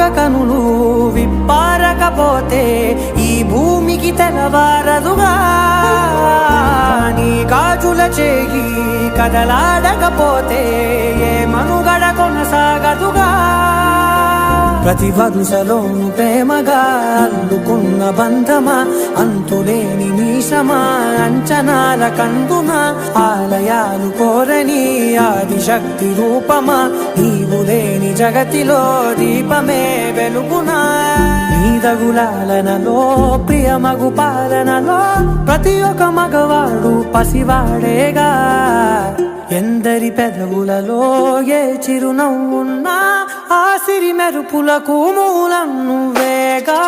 కనులు విప్పారకపోతే ఈ భూమికి తెలవారదుగా. నీ గాజుల చేయి కదలాడకపోతే ఏ మనుగడ కొనసాగదుగా. ప్రతి వరుసలోను ప్రేమగా అల్లుకున్న బంధమా, అంతులేని నీశమా, అంచనాల కందుమా, ఆలయాలు కోరని ఆదిశక్తి రూపమా, నీవు లేని జగతిలో దీపమే వెలుగునా. నీదగులాలనలో ప్రియమగు పాలనలో ప్రతి ఒక్క మగవాడు పసివాడేగా. ఎందరి పెదవులలో ఏ చిరునవ్వున్నా ఆ సిరి మెరుపులకు మూలం నువ్వేగా.